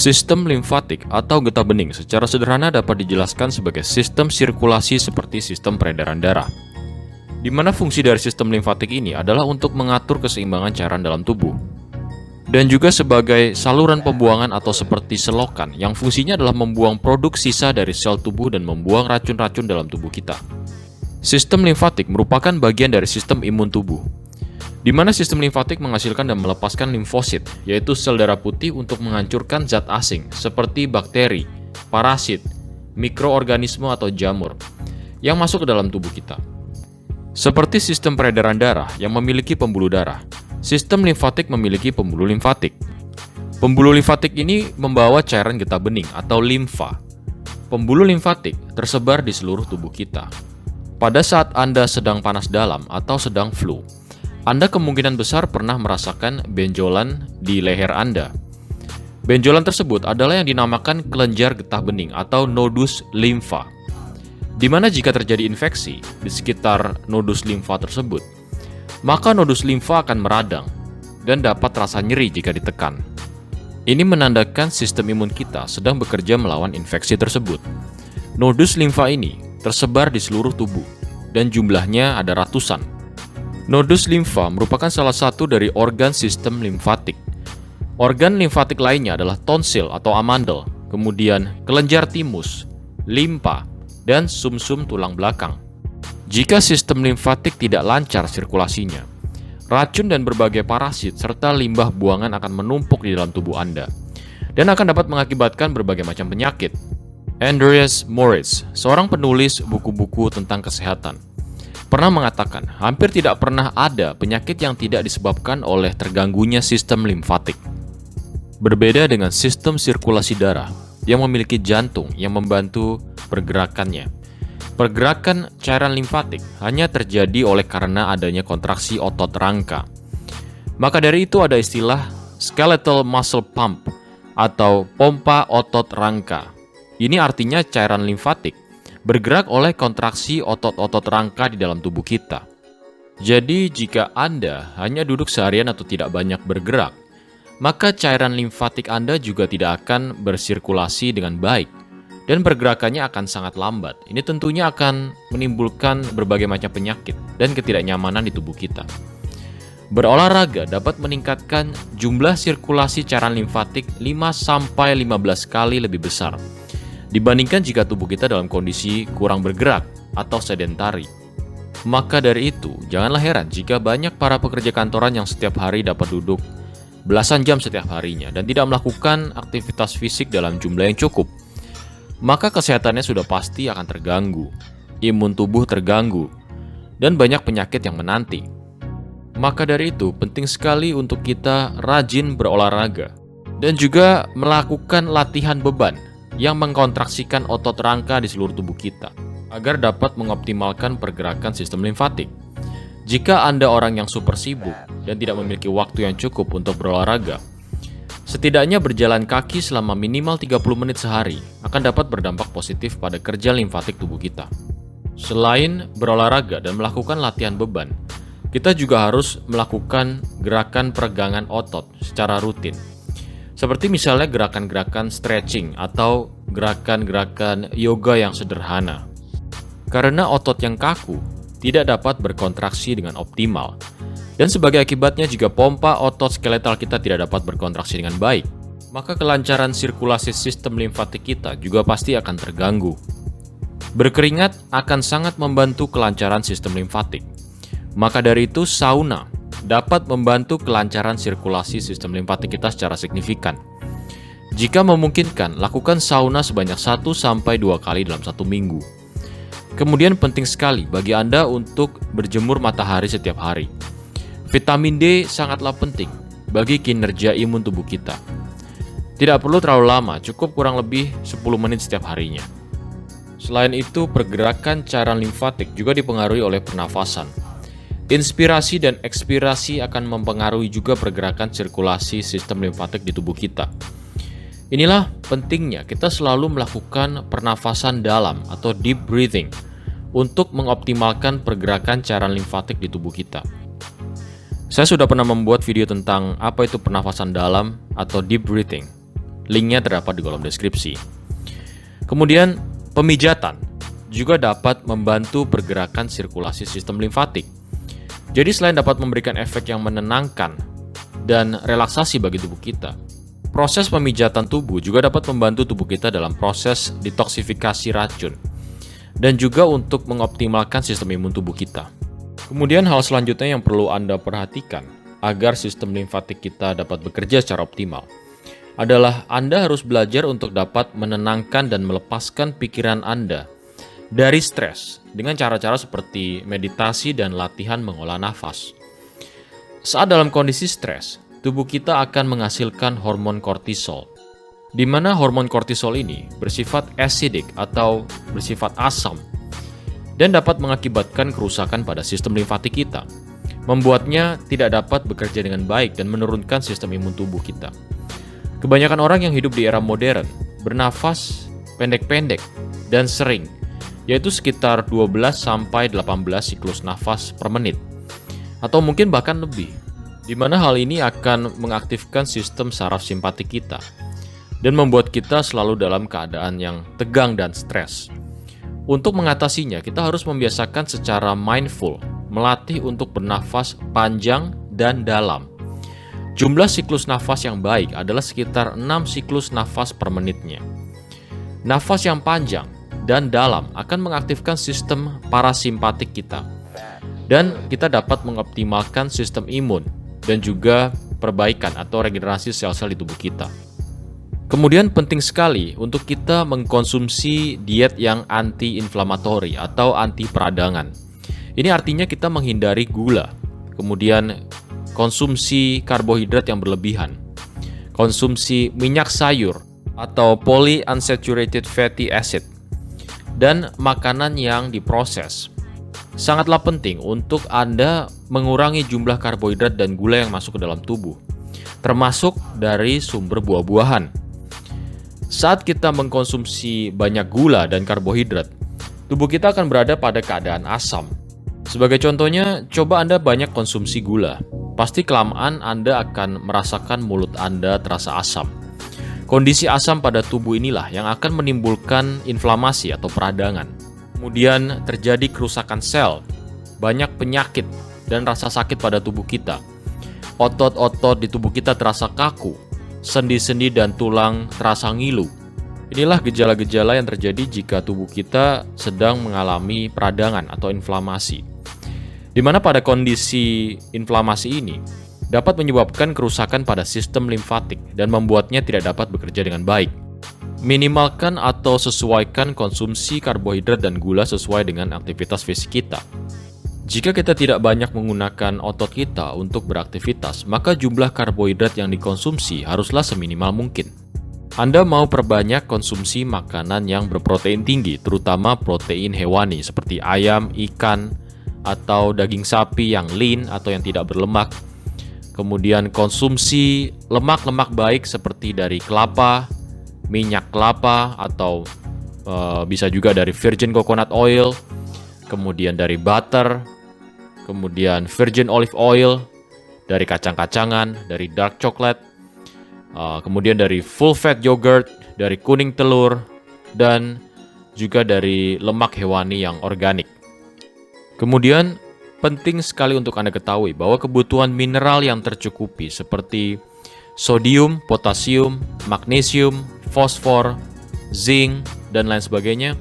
Sistem limfatik atau getah bening secara sederhana dapat dijelaskan sebagai sistem sirkulasi seperti sistem peredaran darah, di mana fungsi dari sistem limfatik ini adalah untuk mengatur keseimbangan cairan dalam tubuh, dan juga sebagai saluran pembuangan atau seperti selokan yang fungsinya adalah membuang produk sisa dari sel tubuh dan membuang racun-racun dalam tubuh kita. Sistem limfatik merupakan bagian dari sistem imun tubuh, di mana sistem limfatik menghasilkan dan melepaskan limfosit, yaitu sel darah putih untuk menghancurkan zat asing seperti bakteri, parasit, mikroorganisme atau jamur yang masuk ke dalam tubuh kita. Seperti sistem peredaran darah yang memiliki pembuluh darah, sistem limfatik memiliki pembuluh limfatik. Pembuluh limfatik ini membawa cairan getah bening atau limfa. Pembuluh limfatik tersebar di seluruh tubuh kita. Pada saat Anda sedang panas dalam atau sedang flu, Anda kemungkinan besar pernah merasakan benjolan di leher Anda. Benjolan tersebut adalah yang dinamakan kelenjar getah bening atau nodus limfa, di mana jika terjadi infeksi di sekitar nodus limfa tersebut, maka nodus limfa akan meradang dan dapat terasa nyeri jika ditekan. Ini menandakan sistem imun kita sedang bekerja melawan infeksi tersebut. Nodus limfa ini tersebar di seluruh tubuh dan jumlahnya ada ratusan. Nodus limfa merupakan salah satu dari organ sistem limfatik. Organ limfatik lainnya adalah tonsil atau amandel, kemudian kelenjar timus, limpa, dan sumsum tulang belakang. Jika sistem limfatik tidak lancar sirkulasinya, racun dan berbagai parasit serta limbah buangan akan menumpuk di dalam tubuh Anda dan akan dapat mengakibatkan berbagai macam penyakit. Andreas Moritz, seorang penulis buku-buku tentang kesehatan, pernah mengatakan hampir tidak pernah ada penyakit yang tidak disebabkan oleh terganggunya sistem limfatik. Berbeda dengan sistem sirkulasi darah yang memiliki jantung yang membantu pergerakannya. Pergerakan cairan limfatik hanya terjadi oleh karena adanya kontraksi otot rangka. Maka dari itu ada istilah skeletal muscle pump atau pompa otot rangka. Ini artinya cairan limfatik bergerak oleh kontraksi otot-otot rangka di dalam tubuh kita. Jadi jika Anda hanya duduk seharian atau tidak banyak bergerak, maka cairan limfatik Anda juga tidak akan bersirkulasi dengan baik dan pergerakannya akan sangat lambat. Ini tentunya akan menimbulkan berbagai macam penyakit dan ketidaknyamanan di tubuh kita. Berolahraga dapat meningkatkan jumlah sirkulasi cairan limfatik 5-15 kali lebih besar dibandingkan jika tubuh kita dalam kondisi kurang bergerak atau sedentari. Maka dari itu, janganlah heran jika banyak para pekerja kantoran yang setiap hari dapat duduk belasan jam setiap harinya dan tidak melakukan aktivitas fisik dalam jumlah yang cukup. Maka kesehatannya sudah pasti akan terganggu, imun tubuh terganggu, dan banyak penyakit yang menanti. Maka dari itu, penting sekali untuk kita rajin berolahraga dan juga melakukan latihan beban yang mengkontraksikan otot rangka di seluruh tubuh kita agar dapat mengoptimalkan pergerakan sistem limfatik. Jika Anda orang yang super sibuk dan tidak memiliki waktu yang cukup untuk berolahraga, setidaknya berjalan kaki selama minimal 30 menit sehari akan dapat berdampak positif pada kerja limfatik tubuh kita. Selain berolahraga dan melakukan latihan beban, kita juga harus melakukan gerakan peregangan otot secara rutin. Seperti misalnya gerakan-gerakan stretching atau gerakan-gerakan yoga yang sederhana. Karena otot yang kaku tidak dapat berkontraksi dengan optimal. Dan sebagai akibatnya jika pompa otot skeletal kita tidak dapat berkontraksi dengan baik, maka kelancaran sirkulasi sistem limfatik kita juga pasti akan terganggu. Berkeringat akan sangat membantu kelancaran sistem limfatik. Maka dari itu sauna dapat membantu kelancaran sirkulasi sistem limfatik kita secara signifikan. Jika memungkinkan, lakukan sauna sebanyak 1-2 kali dalam 1 minggu. Kemudian penting sekali bagi Anda untuk berjemur matahari setiap hari. Vitamin D sangatlah penting bagi kinerja imun tubuh kita. Tidak perlu terlalu lama, cukup kurang lebih 10 menit setiap harinya. Selain itu, pergerakan cairan limfatik juga dipengaruhi oleh pernafasan. Inspirasi dan ekspirasi akan mempengaruhi juga pergerakan sirkulasi sistem limfatik di tubuh kita. Inilah pentingnya kita selalu melakukan pernafasan dalam atau deep breathing untuk mengoptimalkan pergerakan cairan limfatik di tubuh kita. Saya sudah pernah membuat video tentang apa itu pernafasan dalam atau deep breathing. Linknya terdapat di kolom deskripsi. Kemudian, pemijatan juga dapat membantu pergerakan sirkulasi sistem limfatik. Jadi selain dapat memberikan efek yang menenangkan dan relaksasi bagi tubuh kita, proses pemijatan tubuh juga dapat membantu tubuh kita dalam proses detoksifikasi racun dan juga untuk mengoptimalkan sistem imun tubuh kita. Kemudian hal selanjutnya yang perlu Anda perhatikan agar sistem limfatik kita dapat bekerja secara optimal adalah Anda harus belajar untuk dapat menenangkan dan melepaskan pikiran Anda dari stres dengan cara-cara seperti meditasi dan latihan mengolah nafas. Saat dalam kondisi stres, tubuh kita akan menghasilkan hormon kortisol, di mana hormon kortisol ini bersifat acidic atau bersifat asam dan dapat mengakibatkan kerusakan pada sistem limfatik kita, membuatnya tidak dapat bekerja dengan baik dan menurunkan sistem imun tubuh kita. Kebanyakan orang yang hidup di era modern bernafas pendek-pendek dan sering, yaitu sekitar 12-18 siklus nafas per menit, atau mungkin bahkan lebih, di mana hal ini akan mengaktifkan sistem saraf simpatik kita dan membuat kita selalu dalam keadaan yang tegang dan stres. Untuk mengatasinya, kita harus membiasakan secara mindful, melatih untuk bernafas panjang dan dalam. Jumlah siklus nafas yang baik adalah sekitar 6 siklus nafas per menitnya. Nafas yang panjang dan dalam akan mengaktifkan sistem parasimpatik kita, dan kita dapat mengoptimalkan sistem imun dan juga perbaikan atau regenerasi sel-sel di tubuh kita. Kemudian penting sekali untuk kita mengkonsumsi diet yang anti-inflamatori atau anti peradangan. Ini artinya kita menghindari gula, kemudian konsumsi karbohidrat yang berlebihan, konsumsi minyak sayur atau polyunsaturated fatty acid, dan makanan yang diproses. Sangatlah penting untuk Anda mengurangi jumlah karbohidrat dan gula yang masuk ke dalam tubuh, termasuk dari sumber buah-buahan. Saat kita mengkonsumsi banyak gula dan karbohidrat, tubuh kita akan berada pada keadaan asam. Sebagai contohnya, coba Anda banyak konsumsi gula. Pasti kelamaan Anda akan merasakan mulut Anda terasa asam. Kondisi asam pada tubuh inilah yang akan menimbulkan inflamasi atau peradangan. Kemudian terjadi kerusakan sel, banyak penyakit, dan rasa sakit pada tubuh kita. Otot-otot di tubuh kita terasa kaku, sendi-sendi dan tulang terasa ngilu. Inilah gejala-gejala yang terjadi jika tubuh kita sedang mengalami peradangan atau inflamasi. Di mana pada kondisi inflamasi ini dapat menyebabkan kerusakan pada sistem limfatik dan membuatnya tidak dapat bekerja dengan baik. Minimalkan atau sesuaikan konsumsi karbohidrat dan gula sesuai dengan aktivitas fisik kita. Jika kita tidak banyak menggunakan otot kita untuk beraktivitas, maka jumlah karbohidrat yang dikonsumsi haruslah seminimal mungkin. Anda mau perbanyak konsumsi makanan yang berprotein tinggi, terutama protein hewani seperti ayam, ikan, atau daging sapi yang lean atau yang tidak berlemak. Kemudian konsumsi lemak-lemak baik seperti dari kelapa, minyak kelapa, atau bisa juga dari virgin coconut oil, kemudian dari butter, kemudian virgin olive oil, dari kacang-kacangan, dari dark chocolate, kemudian dari full fat yogurt, dari kuning telur, dan juga dari lemak hewani yang organik. Kemudian penting sekali untuk Anda ketahui bahwa kebutuhan mineral yang tercukupi seperti sodium, potasium, magnesium, fosfor, zinc, dan lain sebagainya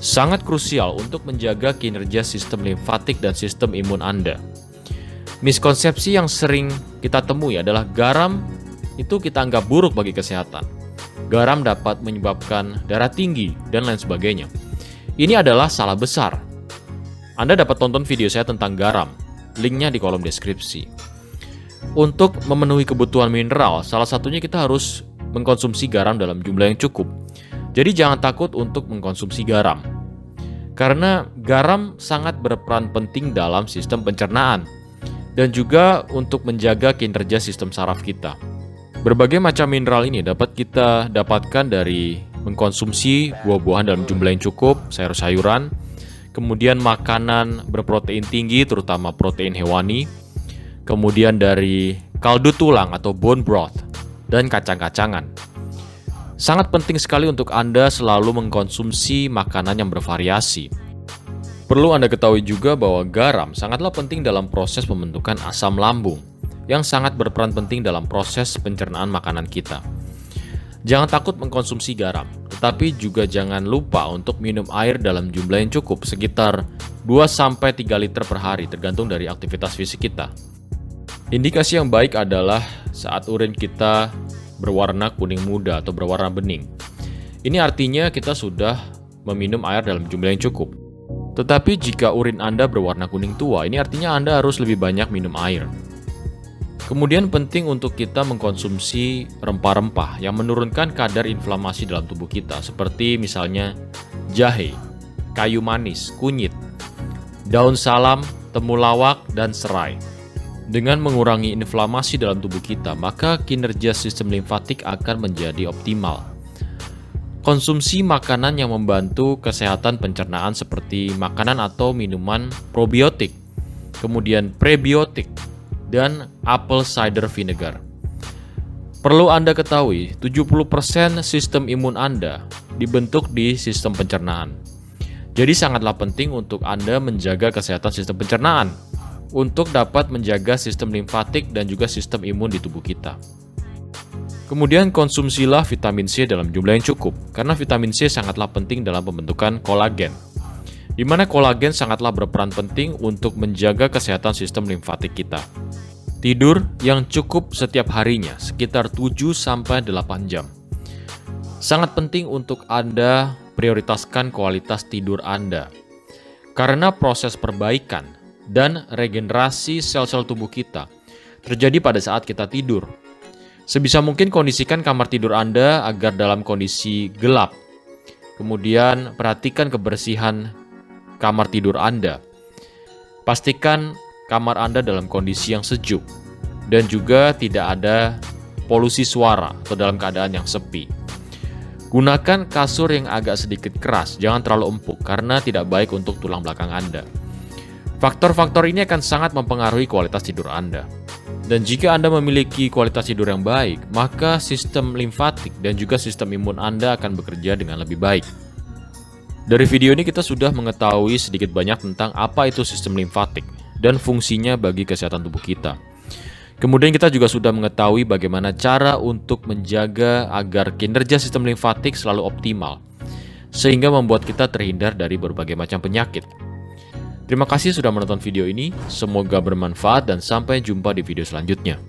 sangat krusial untuk menjaga kinerja sistem limfatik dan sistem imun Anda. Miskonsepsi yang sering kita temui adalah garam itu kita anggap buruk bagi kesehatan. Garam dapat menyebabkan darah tinggi dan lain sebagainya. Ini adalah salah besar. Anda dapat tonton video saya tentang garam, linknya di kolom deskripsi. Untuk memenuhi kebutuhan mineral, salah satunya kita harus mengkonsumsi garam dalam jumlah yang cukup. Jadi jangan takut untuk mengkonsumsi garam. Karena garam sangat berperan penting dalam sistem pencernaan dan juga untuk menjaga kinerja sistem saraf kita. Berbagai macam mineral ini dapat kita dapatkan dari mengkonsumsi buah-buahan dalam jumlah yang cukup, sayur-sayuran, kemudian makanan berprotein tinggi terutama protein hewani, kemudian dari kaldu tulang atau bone broth, dan kacang-kacangan. Sangat penting sekali untuk Anda selalu mengkonsumsi makanan yang bervariasi. Perlu Anda ketahui juga bahwa garam sangatlah penting dalam proses pembentukan asam lambung, yang sangat berperan penting dalam proses pencernaan makanan kita. Jangan takut mengkonsumsi garam, tetapi juga jangan lupa untuk minum air dalam jumlah yang cukup, sekitar 2-3 liter per hari tergantung dari aktivitas fisik kita. Indikasi yang baik adalah saat urin kita berwarna kuning muda atau berwarna bening. Ini artinya kita sudah meminum air dalam jumlah yang cukup. Tetapi jika urin Anda berwarna kuning tua, ini artinya Anda harus lebih banyak minum air. Kemudian penting untuk kita mengkonsumsi rempah-rempah yang menurunkan kadar inflamasi dalam tubuh kita, seperti misalnya jahe, kayu manis, kunyit, daun salam, temulawak, dan serai. Dengan mengurangi inflamasi dalam tubuh kita, maka kinerja sistem limfatik akan menjadi optimal. Konsumsi makanan yang membantu kesehatan pencernaan seperti makanan atau minuman probiotik, kemudian prebiotik, dan apple cider vinegar. Perlu Anda ketahui, 70% sistem imun Anda dibentuk di sistem pencernaan. Jadi sangatlah penting untuk Anda menjaga kesehatan sistem pencernaan untuk dapat menjaga sistem limfatik dan juga sistem imun di tubuh kita. Kemudian konsumsilah vitamin C dalam jumlah yang cukup, karena vitamin C sangatlah penting dalam pembentukan kolagen, di mana kolagen sangatlah berperan penting untuk menjaga kesehatan sistem limfatik kita. Tidur yang cukup setiap harinya, sekitar 7-8 jam. Sangat penting untuk Anda prioritaskan kualitas tidur Anda, karena proses perbaikan dan regenerasi sel-sel tubuh kita terjadi pada saat kita tidur. Sebisa mungkin kondisikan kamar tidur Anda agar dalam kondisi gelap. Kemudian perhatikan kebersihan kamar tidur Anda. Pastikan kamar Anda dalam kondisi yang sejuk dan juga tidak ada polusi suara atau dalam keadaan yang sepi. Gunakan kasur yang agak sedikit keras, jangan terlalu empuk karena tidak baik untuk tulang belakang Anda. Faktor-faktor ini akan sangat mempengaruhi kualitas tidur Anda. Dan jika Anda memiliki kualitas tidur yang baik, maka sistem limfatik dan juga sistem imun Anda akan bekerja dengan lebih baik. Dari video ini kita sudah mengetahui sedikit banyak tentang apa itu sistem limfatik dan fungsinya bagi kesehatan tubuh kita. Kemudian kita juga sudah mengetahui bagaimana cara untuk menjaga agar kinerja sistem limfatik selalu optimal, sehingga membuat kita terhindar dari berbagai macam penyakit. Terima kasih sudah menonton video ini, semoga bermanfaat dan sampai jumpa di video selanjutnya.